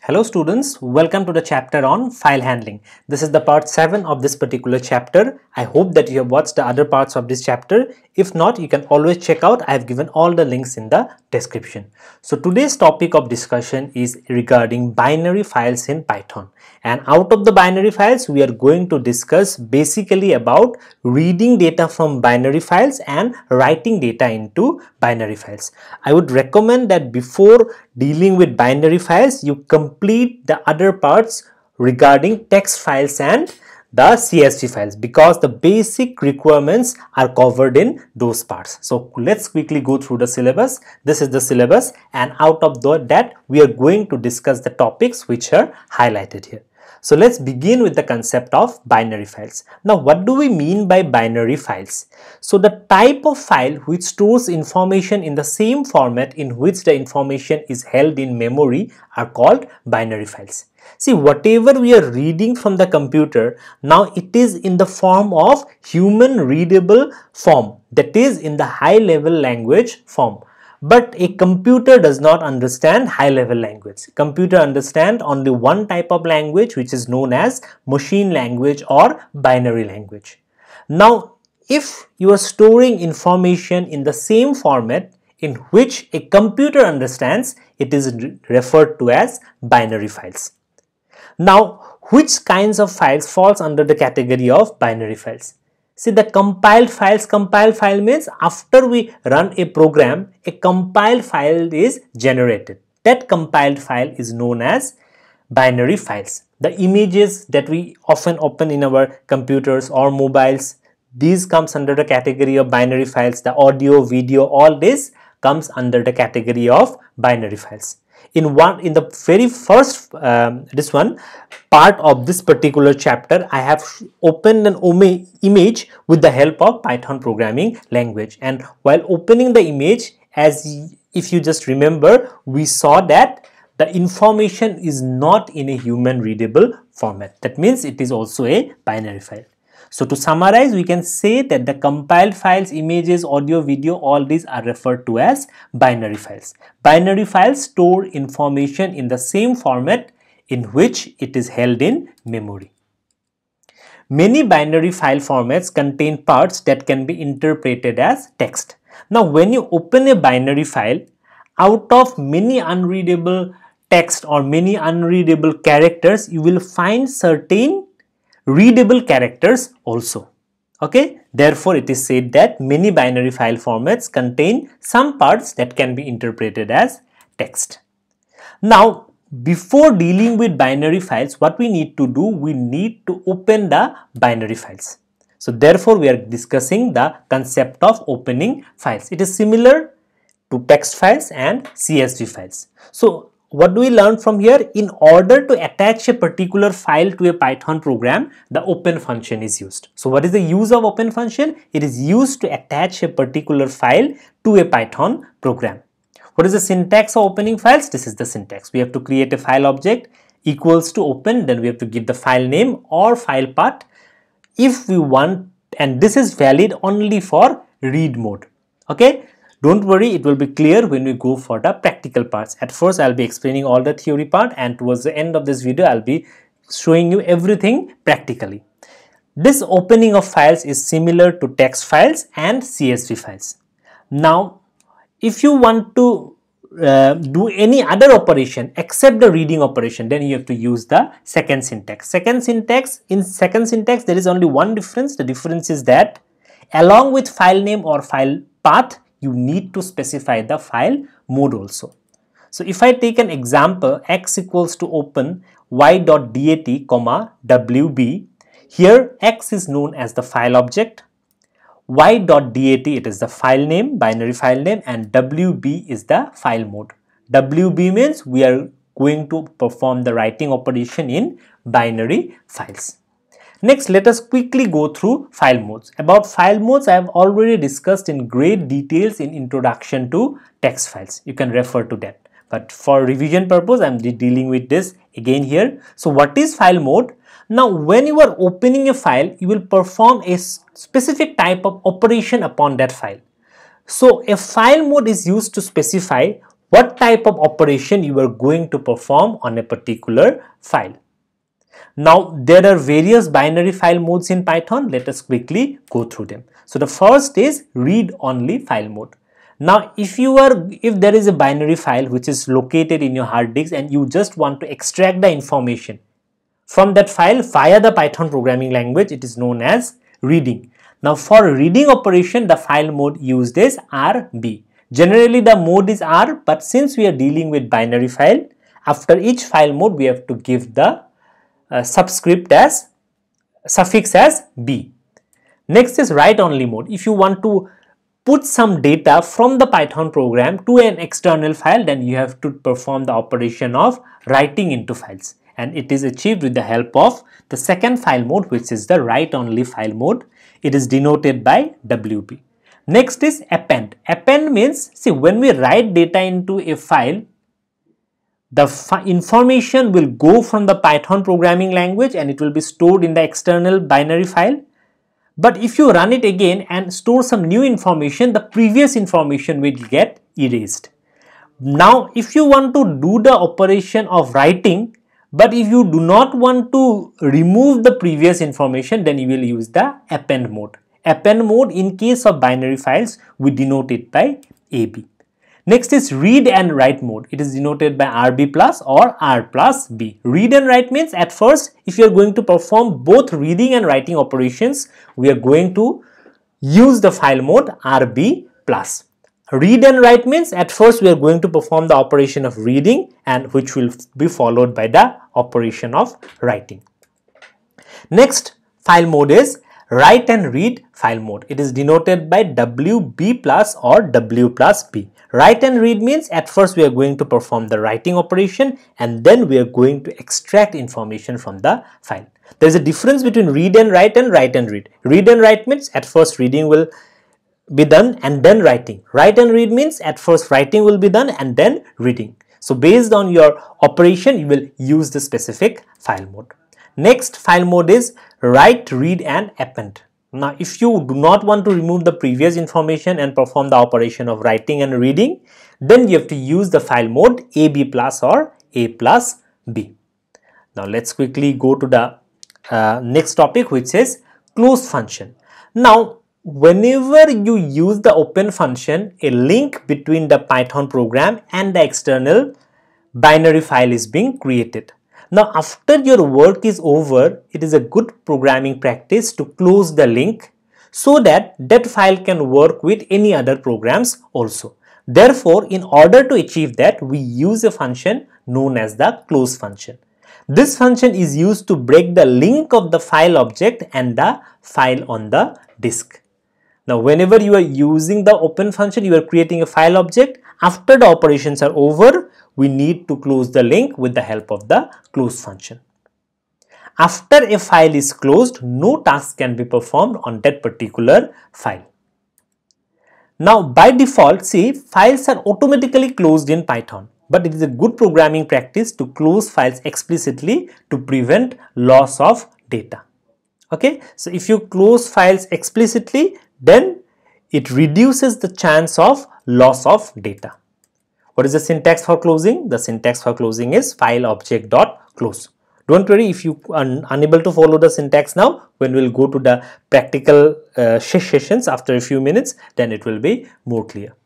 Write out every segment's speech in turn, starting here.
Hello students, welcome to the chapter on file handling. This is the part 7 of this particular chapter. I hope that you have watched the other parts of this chapter. If not, you can always check out. I have given all the links in the description. So today's topic of discussion is regarding binary files in Python. And out of the binary files, we are going to discuss basically about reading data from binary files and writing data into binary files. I would recommend that before dealing with binary files, you complete the other parts regarding text files and the CSV files, because the basic requirements are covered in those parts. So let's quickly go through the syllabus. This is the syllabus, and out of that we are going to discuss the topics which are highlighted here. So let's begin with the concept of binary files. Now, what do we mean by binary files? So the type of file which stores information in the same format in which the information is held in memory are called binary files. See, whatever we are reading from the computer, now it is in the form of human readable form, that is in the high level language form. But a computer does not understand high level language. Computer understand only one type of language, which is known as machine language or binary language. Now, if you are storing information in the same format in which a computer understands, it is referred to as binary files. Now, which kinds of files falls under the category of binary files? See, the compiled file means after we run a program, a compiled file is generated. That compiled file is known as binary files. The images that we often open in our computers or mobiles, these comes under the category of binary files. The audio, video, all this comes under the category of binary files. In the very first part of this particular chapter, I have opened an image with the help of Python programming language, and while opening the image, if you just remember, we saw that the information is not in a human readable format. That means it is also a binary file. So to summarize, we can say that the compiled files, images, audio, video, all these are referred to as binary files. Binary files store information in the same format in which it is held in memory. Many binary file formats contain parts that can be interpreted as text. Now, when you open a binary file, out of many unreadable text or many unreadable characters, you will find certain readable characters also. Okay, therefore it is said that many binary file formats contain some parts that can be interpreted as text. Now, before dealing with binary files, what we need to do, we need to open the binary files. So therefore we are discussing the concept of opening files. It is similar to text files and CSV files. So what do we learn from here? In order to attach a particular file to a Python program, the open function is used. So what is the use of open function? It is used to attach a particular file to a Python program. What is the syntax of opening files? This is the syntax. We have to create a file object equals to open, then we have to give the file name or file path if we want, and this is valid only for read mode. Okay. Don't worry, it will be clear when we go for the practical parts. At first, I'll be explaining all the theory part, and towards the end of this video, I'll be showing you everything practically. This opening of files is similar to text files and CSV files. Now, if you want to do any other operation except the reading operation, then you have to use the second syntax. In second syntax, there is only one difference. The difference is that along with file name or file path, you need to specify the file mode also. So if I take an example, x equals to open y.dat comma wb, here x is known as the file object, y.dat it is the file name, binary file name, and wb is the file mode. Wb means we are going to perform the writing operation in binary files. Next, let us quickly go through file modes. About file modes, I have already discussed in great details in introduction to text files. You can refer to that. But for revision purpose, I am dealing with this again here. So what is file mode? Now, when you are opening a file, you will perform a specific type of operation upon that file. So a file mode is used to specify what type of operation you are going to perform on a particular file. Now, there are various binary file modes in Python. Let us quickly go through them. So, the first is read-only file mode. Now, if there is a binary file which is located in your hard disk and you just want to extract the information from that file via the Python programming language, it is known as reading. Now, for reading operation, the file mode used is RB. Generally, the mode is R, but since we are dealing with binary file, after each file mode, we have to give the subscript as suffix as B. Next is write-only mode. If you want to put some data from the Python program to an external file, then you have to perform the operation of writing into files, and it is achieved with the help of the second file mode, which is the write-only file mode. It is denoted by WB. Next is append. Append means, see, when we write data into a file, the information will go from the Python programming language and it will be stored in the external binary file. But if you run it again and store some new information, the previous information will get erased. Now, if you want to do the operation of writing, but if you do not want to remove the previous information, then you will use the append mode. Append mode, in case of binary files, we denote it by AB. Next is read and write mode. It is denoted by RB plus or R plus B. Read and write means, at first, if you are going to perform both reading and writing operations, we are going to use the file mode RB plus. Read and write means, at first we are going to perform the operation of reading, and which will be followed by the operation of writing. Next file mode is write and read file mode. It is denoted by WB plus or W plus B. Write and read means, at first we are going to perform the writing operation and then we are going to extract information from the file. There is a difference between read and write and write and read. Read and write means, at first reading will be done and then writing. Write and read means, at first writing will be done and then reading. So based on your operation, you will use the specific file mode. Next file mode is write, read and append. Now, if you do not want to remove the previous information and perform the operation of writing and reading, then you have to use the file mode AB plus or A plus B. Now, let's quickly go to the next topic, which is close function. Now, whenever you use the open function, a link between the Python program and the external binary file is being created. Now, after your work is over, it is a good programming practice to close the link so that that file can work with any other programs also. Therefore, in order to achieve that, we use a function known as the close function. This function is used to break the link of the file object and the file on the disk. Now, whenever you are using the open function, you are creating a file object. After the operations are over, we need to close the link with the help of the close function. After a file is closed, no task can be performed on that particular file. Now, by default, see, files are automatically closed in Python, but it is a good programming practice to close files explicitly to prevent loss of data. Okay, so if you close files explicitly, then it reduces the chance of loss of data. What is the syntax for closing? The syntax for closing is file object dot close. Don't worry if you are unable to follow the syntax now. When we'll go to the practical sessions after a few minutes, then it will be more clear.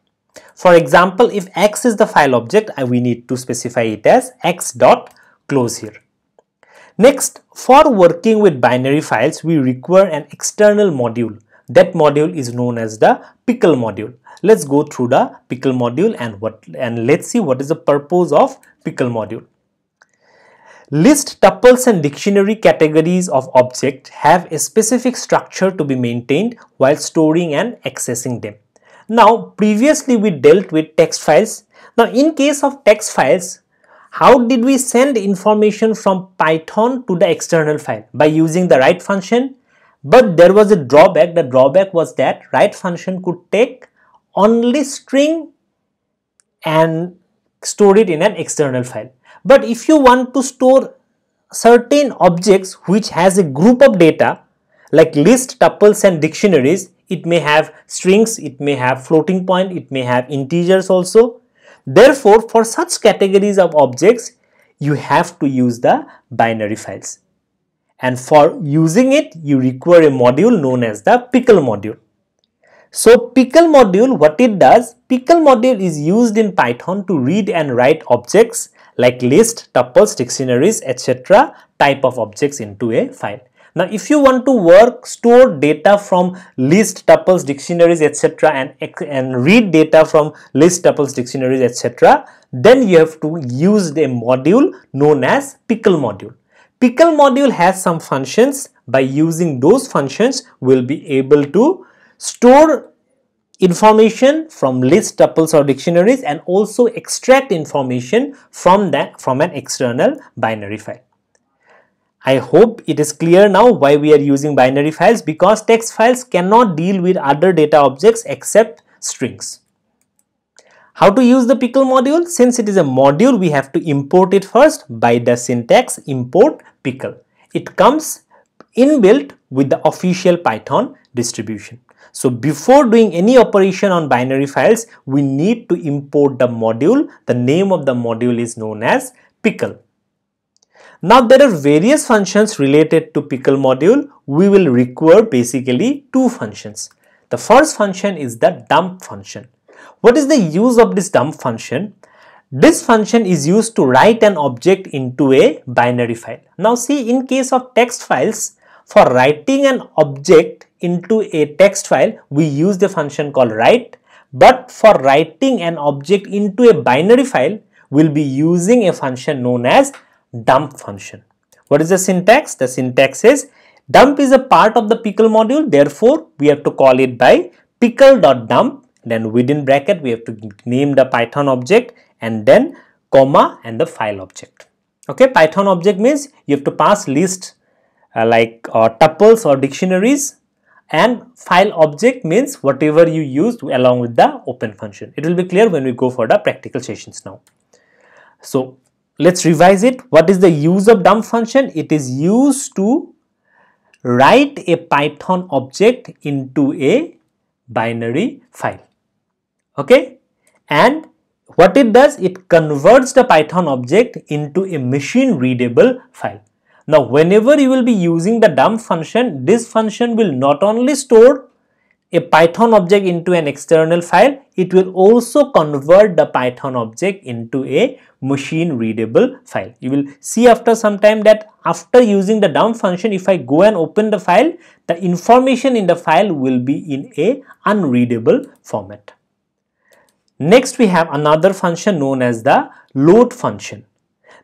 For example, if X is the file object, we need to specify it as X dot close here. Next, for working with binary files, we require an external module. That module is known as the pickle module. Let's go through the pickle module and let's see what is the purpose of pickle module. List, tuples and dictionary categories of objects have a specific structure to be maintained while storing and accessing them. Now, previously we dealt with text files. Now, in case of text files, how did we send information from Python to the external file? By using the write function. But there was a drawback. The drawback was that write function could take only string and store it in an external file. But if you want to store certain objects which has a group of data like list, tuples and dictionaries, it may have strings, it may have floating point, it may have integers also. Therefore, for such categories of objects, you have to use the binary files. And for using it, you require a module known as the pickle module. So pickle module, what it does, pickle module is used in Python to read and write objects like list, tuples, dictionaries, etc. type of objects into a file. Now if you want to store data from list, tuples, dictionaries, etc. and read data from list, tuples, dictionaries, etc. then you have to use a module known as pickle module. Pickle module has some functions. By using those functions, we'll be able to store information from list, tuples or dictionaries and also extract information from an external binary file. I hope it is clear now why we are using binary files, because text files cannot deal with other data objects except strings. How to use the pickle module? Since it is a module, we have to import it first by the syntax import pickle. It comes inbuilt with the official Python distribution. So before doing any operation on binary files, we need to import the module. The name of the module is known as pickle. Now there are various functions related to pickle module. We will require basically two functions. The first function is the dump function. What is the use of this dump function? This function is used to write an object into a binary file. Now see, in case of text files, for writing an object into a text file, we use the function called write. But for writing an object into a binary file, we'll be using a function known as dump function. What is the syntax? The syntax is dump is a part of the pickle module. Therefore, we have to call it by pickle.dump. Then within bracket, we have to name the Python object and then comma and the file object. Okay, Python object means you have to pass list tuples or dictionaries, and file object means whatever you used along with the open function. It will be clear when we go for the practical sessions now. So let's revise it. What is the use of dump function? It is used to write a Python object into a binary file. Okay, and what it does, it converts the Python object into a machine readable file. Now whenever you will be using the dump function, this function will not only store a Python object into an external file, it will also convert the Python object into a machine readable file. You will see after some time that after using the dump function, if I go and open the file, the information in the file will be in a unreadable format. Next, we have another function known as the load function.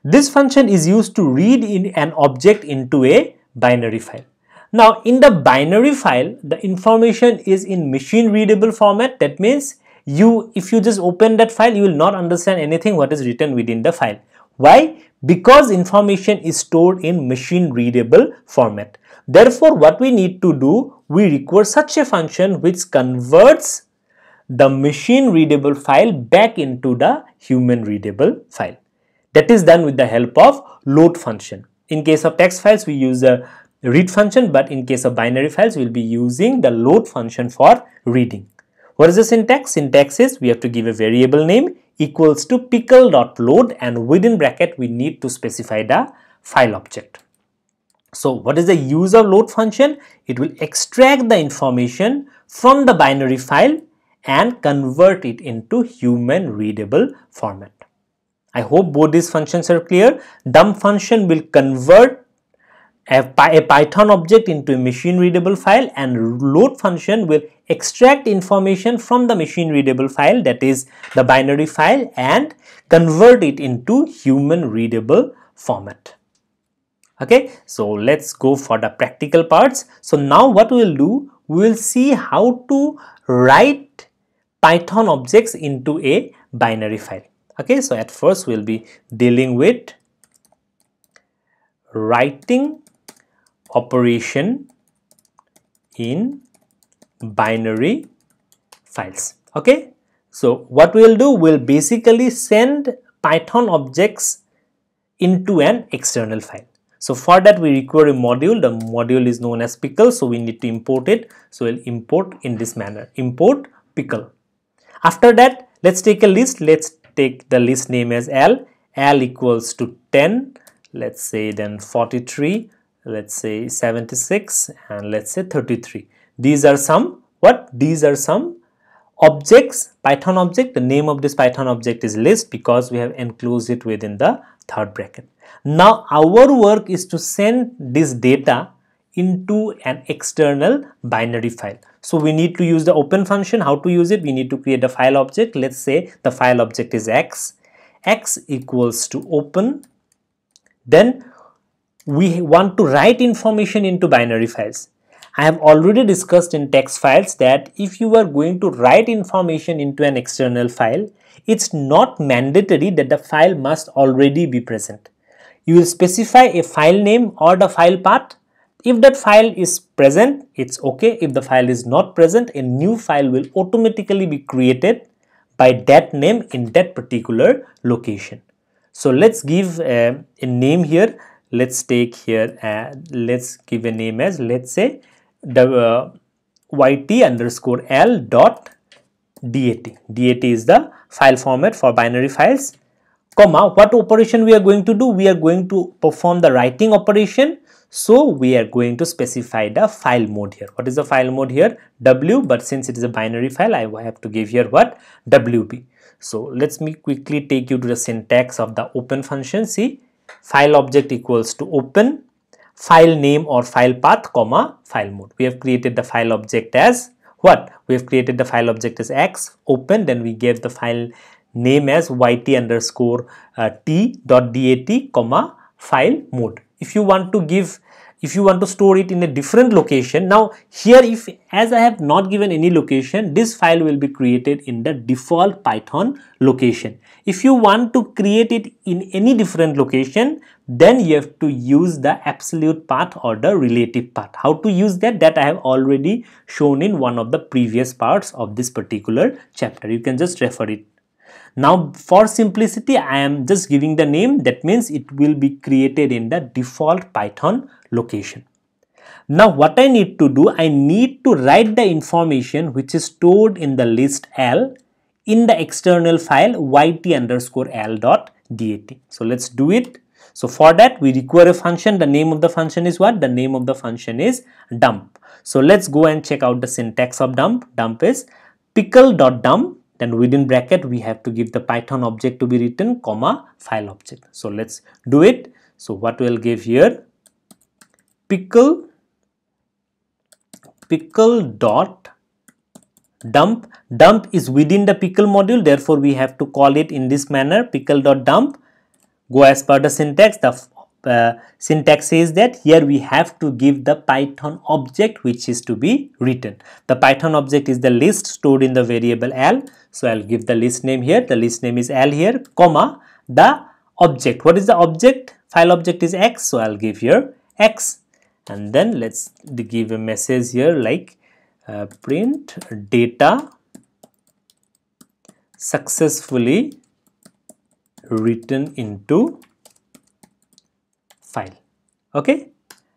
This function is used to read in an object into a binary file. Now, in the binary file, the information is in machine readable format. That means if you just open that file, you will not understand anything what is written within the file. Why? Because information is stored in machine readable format. Therefore, what we need to do, we require such a function which converts the machine readable file back into the human readable file. That is done with the help of load function. In case of text files, we use the read function, but in case of binary files, we will be using the load function for reading. What is the syntax? Syntax is we have to give a variable name equals to pickle.load, and within bracket we need to specify the file object. So what is the use of load function? It will extract the information from the binary file and convert it into human readable format. I hope both these functions are clear. Dump function will convert a Python object into a machine readable file, and load function will extract information from the machine readable file, that is the binary file, and convert it into human readable format. Okay, so let's go for the practical parts. So now what we will do, we will see how to write Python objects into a binary file. Okay, so at first we will be dealing with writing operation in binary files. Okay, so what we will do, we will basically send Python objects into an external file. So for that we require a module. The module is known as pickle, so we need to import it. So we'll import in this manner, import pickle. After that, let's take a list. Let's take the list name as L. L equals to 10, let's say, then 43, let's say 76, and let's say 33. These are some what? These are some objects, Python object. The name of this Python object is list because we have enclosed it within the third bracket. Now our work is to send this data into an external binary file. So we need to use the open function. How to use it? We need to create a file object. Let's say the file object is x. X equals to open. Then we want to write information into binary files. I have already discussed in text files that if you are going to write information into an external file, it's not mandatory that the file must already be present. You will specify a file name or the file path. If that file is present, it's okay. If the file is not present, a new file will automatically be created by that name in that particular location. So let's give a name here. Let's take here, let's give a name as, let's say, the yt_l dot dat. Dat is the file format for binary files, comma, what operation we are going to do? We are going to perform the writing operation. So we are going to specify the file mode here. What is the file mode here? W, but since it is a binary file, I have to give here what? WB. So let me quickly take you to the syntax of the open function. See, file object equals to open, file name or file path, comma, file mode. We have created the file object as what? We have created the file object as x, open, then we gave the file name as yt_t.dat, comma, file mode. If you want to store it in a different location, now here, if as I have not given any location, this file will be created in the default Python location. If you want to create it in any different location, then you have to use the absolute path or the relative path. How to use that? That I have already shown in one of the previous parts of this particular chapter. You can just refer it. Now for simplicity, I am just giving the name. That means it will be created in the default Python location. Now what I need to do, I need to write the information which is stored in the list L in the external file yt_l.dat. So let's do it. So for that we require a function. The name of the function is what? The name of the function is dump. So let's go and check out the syntax of dump. Dump is pickle.dump. Then within bracket we have to give the Python object to be written, comma, file object. So let's do it. So what we'll give here, pickle dot dump. Dump is within the pickle module, therefore we have to call it in this manner, pickle dot dump. Go as per the syntax. The syntax says that here we have to give the Python object which is to be written. The Python object is the list stored in the variable L. So I'll give the list name here. The list name is L here, comma, the object. What is the object? File object is X. So I'll give here X. And then let's give a message here like print data successfully written into file. Okay,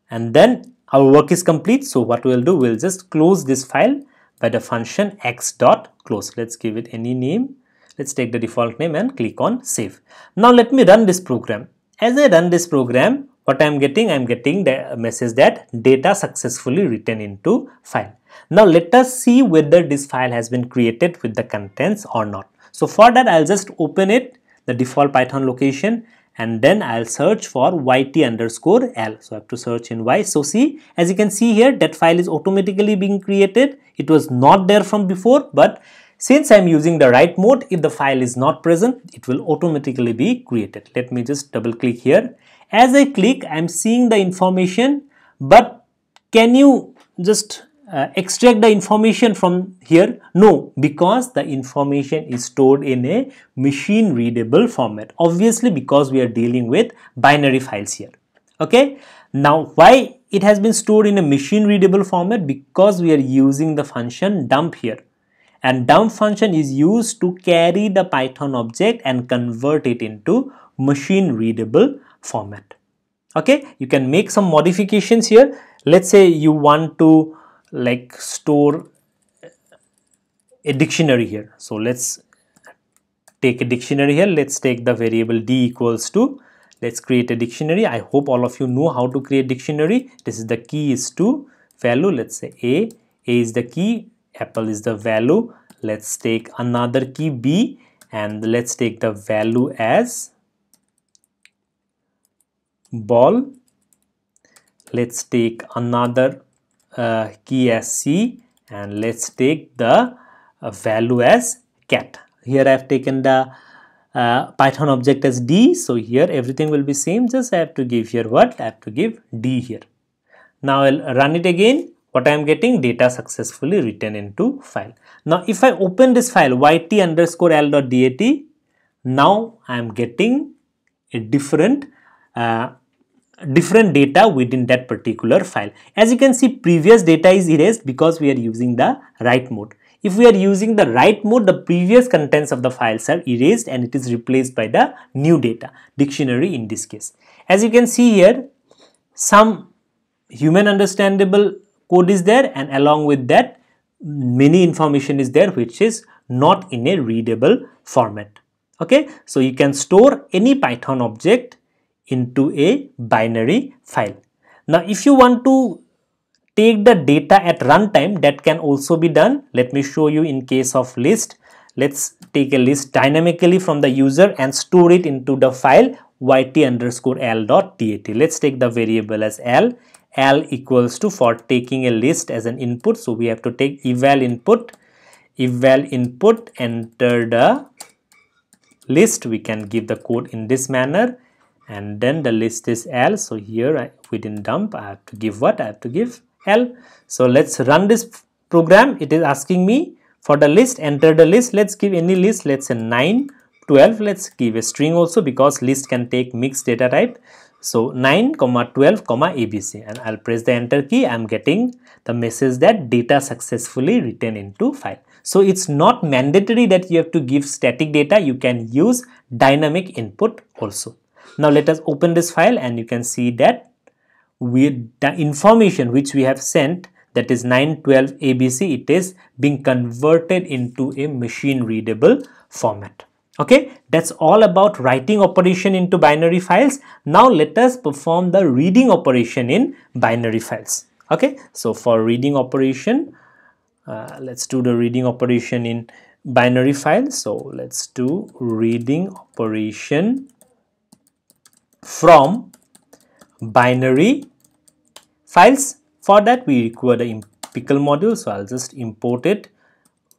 and then our work is complete. So what we'll do, we'll just close this file by the function x.close. Let's give it any name. Let's take the default name and click on save. Now let me run this program. As I run this program, what I'm getting the message that data successfully written into file. Now let us see whether this file has been created with the contents or not. So for that, I'll just open it, the default Python location, and then I'll search for yt_l. So I have to search in y. So see, as you can see here, that file is automatically being created. It was not there from before, but since I'm using the write mode, if the file is not present, it will automatically be created. Let me just double click here. As I click, I'm seeing the information, but can you just extract the information from here? No, because the information is stored in a machine readable format. Obviously, because we are dealing with binary files here. Okay, now why it has been stored in a machine readable format? Because we are using the function dump here, and dump function is used to carry the Python object and convert it into machine readable format. Okay, you can make some modifications here. Let's say you want to like store a dictionary here. So let's take a dictionary here. Let's take the variable d equals to, let's create a dictionary. I hope all of you know how to create dictionary. This is the key is to value. Let's say a is the key, apple is the value. Let's take another key b, and let's take the value as ball. Let's take another key as c, and let's take the value as cat. Here I have taken the Python object as d, so here everything will be same, just I have to give here what? I have to give d here. Now I'll run it again. What I am getting? Data successfully written into file. Now if I open this file yt_l.dat, now I am getting a different data within that particular file. As you can see, previous data is erased because we are using the write mode. If we are using the write mode, the previous contents of the files are erased and it is replaced by the new data, dictionary in this case. As you can see here, some human understandable code is there, and along with that many information is there which is not in a readable format. Okay, so you can store any Python object into a binary file. Now if you want to take the data at runtime, that can also be done. Let me show you in case of list. Let's take a list dynamically from the user and store it into the file yt_l.dat. Let's take the variable as l equals to, for taking a list as an input, so we have to take eval input, enter the list. We can give the code in this manner, and then the list is l. So here within dump I have to give what? I have to give l. So let's run this program. It is asking me for the list, enter the list. Let's give any list, let's say 9, 12. Let's give a string also because list can take mixed data type. So 9, 12, ABC, and I'll press the enter key. I'm getting the message that data successfully written into file. So it's not mandatory that you have to give static data. You can use dynamic input also. Now let us open this file, and you can see that with the information which we have sent, that is 9, 12, ABC, it is being converted into a machine readable format. Okay, that's all about writing operation into binary files. Now let us perform the reading operation in binary files. Okay, so for reading operation, let's do the reading operation in binary files. So let's do reading operation from binary files. For that we require the pickle module, so I'll just import it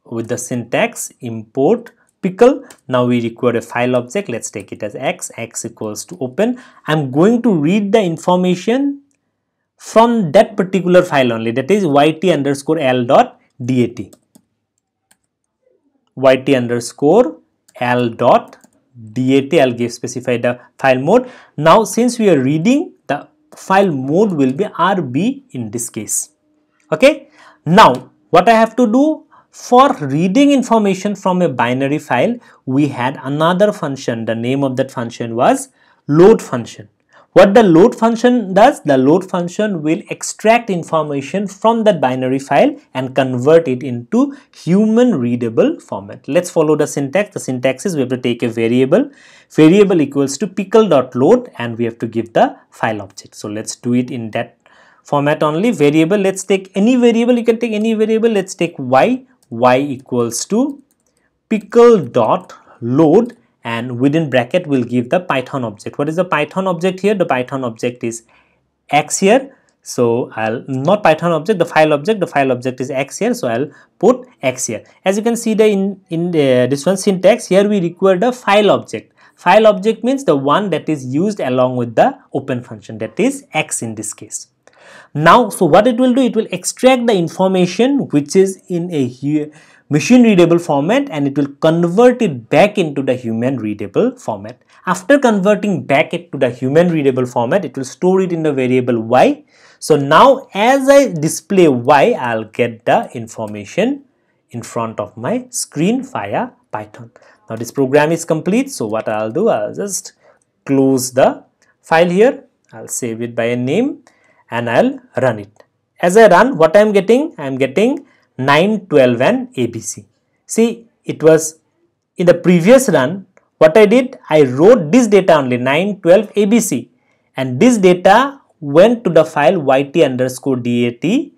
with the syntax import pickle. Now we require a file object. Let's take it as x equals to open. I'm going to read the information from that particular file only, that is yt_l.dat. yt_l.dat. I'll give specify the file mode. Now since we are reading, the file mode will be RB in this case. Okay, now what I have to do, for reading information from a binary file, we had another function. The name of that function was load function. What the load function does, the load function will extract information from that binary file and convert it into human readable format. Let's follow the syntax. The syntax is we have to take a variable equals to pickle.load, and we have to give the file object. So let's do it in that format only. Variable, let's take any variable. You can take any variable. Let's take y equals to pickle.load, and within bracket we'll give the Python object. What is the Python object here? The Python object is x here. So I'll not Python object, the file object is x here, so I'll put x here. As you can see the in this one syntax, here we require the file object. File object means the one that is used along with the open function, that is x in this case. Now, so what it will do, it will extract the information which is in a machine readable format, and it will convert it back into the human readable format. After converting back it to the human readable format, it will store it in the variable y. So now as I display y, I'll get the information in front of my screen via Python. Now this program is complete. So what I'll do, I'll just close the file here. I'll save it by a name and I'll run it. As I run, what I'm getting? I'm getting 9, 12 and ABC. See, it was in the previous run, what I did, I wrote this data only 9, 12, ABC, and this data went to the file yt_dat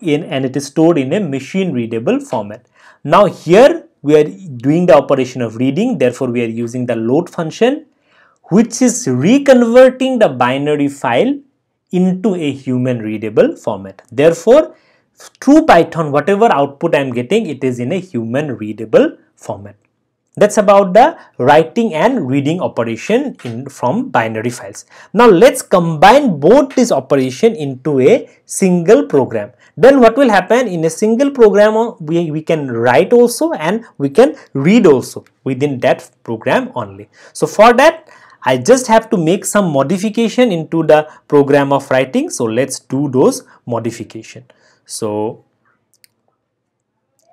and it is stored in a machine readable format. Now here we are doing the operation of reading, therefore we are using the load function, which is reconverting the binary file into a human readable format. Therefore, through Python, whatever output I am getting, it is in a human readable format. That's about the writing and reading operation from binary files. Now let's combine both this operation into a single program. Then what will happen, in a single program we can write also and we can read also within that program only. So for that I just have to make some modification into the program of writing. So let's do those modification. So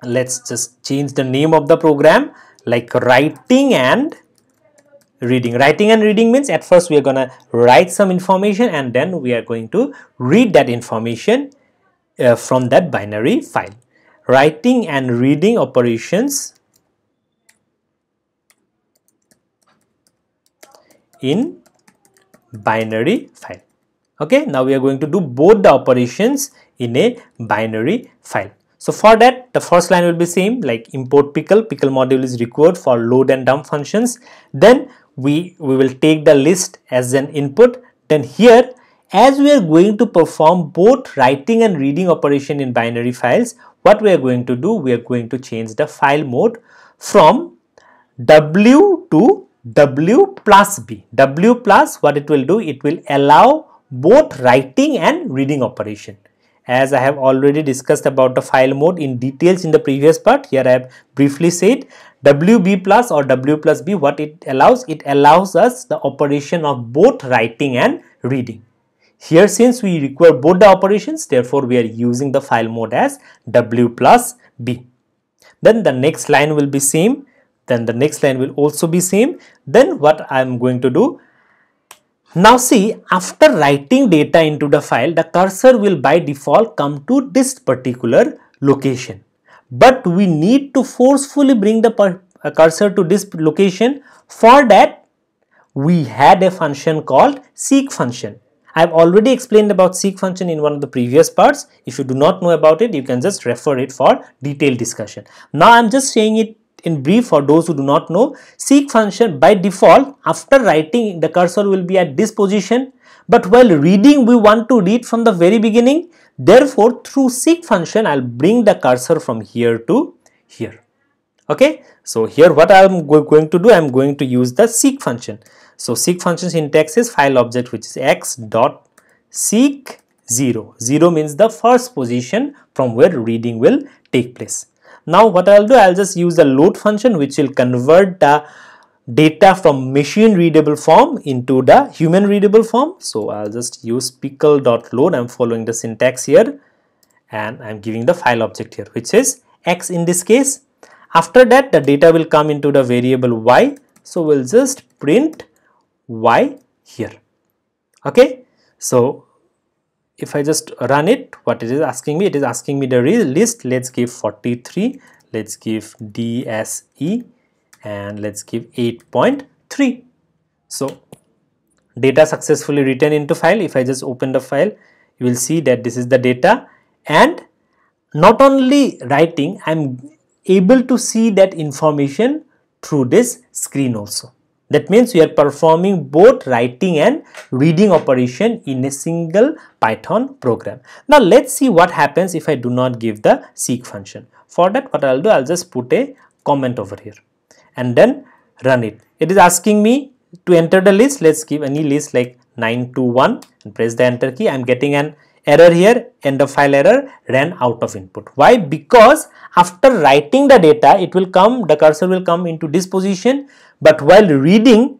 let's just change the name of the program like writing and reading. Writing and reading means at first we are gonna write some information and then we are going to read that information from that binary file. Writing and reading operations in binary file. Okay, now we are going to do both the operations in a binary file. So for that, the first line will be same, like import pickle. Pickle module is required for load and dump functions. Then we will take the list as an input. Then here, as we are going to perform both writing and reading operation in binary files, what we are going to do, we are going to change the file mode from W to W plus B. W plus, what it will do, it will allow both writing and reading operation. As I have already discussed about the file mode in details in the previous part, here I have briefly said WB plus or W plus B, what it allows us the operation of both writing and reading. Here since we require both the operations, therefore we are using the file mode as W plus B. Then the next line will be same, then the next line will also be same. Then what I am going to do, now see, after writing data into the file, the cursor will by default come to this particular location. But we need to forcefully bring the cursor to this location. For that, we had a function called seek function. I have already explained about seek function in one of the previous parts. If you do not know about it, you can just refer it for detailed discussion. Now I am just saying it in brief for those who do not know. Seek function by default, after writing, the cursor will be at this position, but while reading we want to read from the very beginning. Therefore through seek function I'll bring the cursor from here to here. Okay, so here what I am going to do, I am going to use the seek function. So seek function syntax is file object which is x dot seek 0. 0 means the first position from where reading will take place. Now what I'll do, I'll just use the load function which will convert the data from machine readable form into the human readable form. So I'll just use pickle.load. I'm following the syntax here and I'm giving the file object here which is x in this case. After that the data will come into the variable y. So we'll just print y here. Okay, so if I just run it, what it is asking me, it is asking me the list. Let's give 43, let's give DSE and let's give 8.3. So data successfully written into file. If I just open the file, you will see that this is the data, and not only writing, I am able to see that information through this screen also. That means we are performing both writing and reading operation in a single Python program. Now let's see what happens if I do not give the seek function. For that, what I'll do, I'll just put a comment over here and then run it. It is asking me to enter the list. Let's give any list like 921 and press the enter key. I'm getting an error here, end of file error, ran out of input. Why? Because after writing the data, it will come, the cursor will come into this position, but while reading,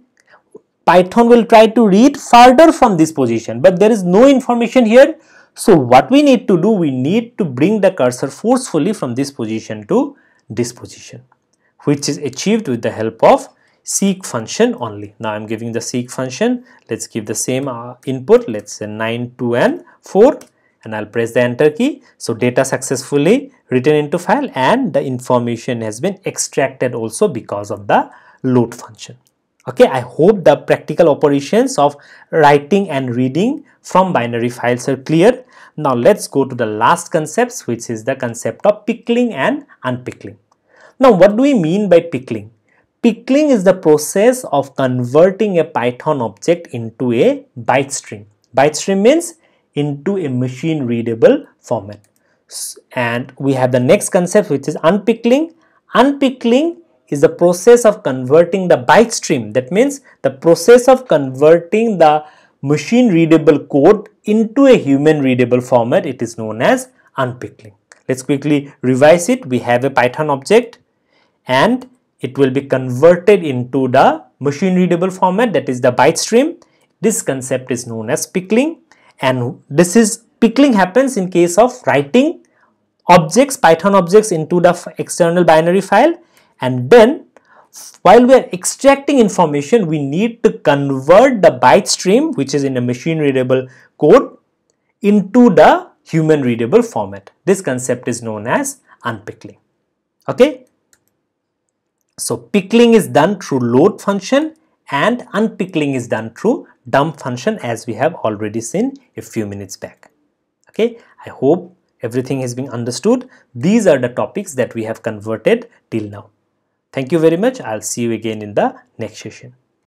Python will try to read further from this position, but there is no information here. So what we need to do, we need to bring the cursor forcefully from this position to this position, which is achieved with the help of seek function only. Now I'm giving the seek function. Let's give the same input. Let's say 9, 2 and 4. and I'll press the enter key. So data successfully written into file and the information has been extracted also because of the load function. Okay, I hope the practical operations of writing and reading from binary files are clear. Now let's go to the last concepts, which is the concept of pickling and unpickling. Now what do we mean by pickling? Pickling is the process of converting a Python object into a byte stream. Byte stream means into a machine readable format. And we have the next concept, which is unpickling. Unpickling is the process of converting the byte stream. That means the process of converting the machine readable code into a human readable format. It is known as unpickling. Let's quickly revise it. We have a Python object and it will be converted into the machine readable format, that is the byte stream. This concept is known as pickling, and pickling happens in case of writing objects, Python objects, into the external binary file, and then while we are extracting information, we need to convert the byte stream, which is in a machine readable code, into the human readable format. This concept is known as unpickling. Okay. So pickling is done through load function and unpickling is done through dump function, as we have already seen a few minutes back. Okay, I hope everything has been understood. These are the topics that we have converted till now. Thank you very much. I'll see you again in the next session.